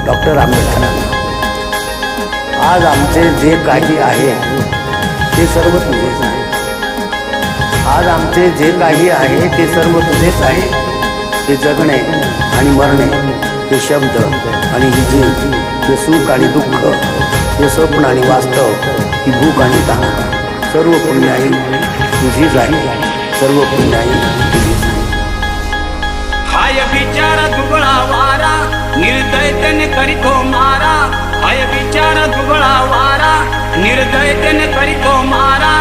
Doctor आंबेडकरांना, आज आमचे जे काही आहे ते सर्व तुझेच आहे. आज आमचे जे काही आहे ते सर्व तुझेच आहे. ते जगणे आणि मरणे, ते शब्द आणि ही जीव, ते सुख आणि दुःख, ते स्वप्न आणि वास्तव, ही भूक आणि तहान, सर्व पुण्याई तुझीच आहे. सर्व पुण्याई तुझीच आहे. हाय बिचारा दुबळा वारा, निर्दयतेने करीतो मारा. हाय बिचारा दुबळा वारा, निर्दयतेने करीतो मारा.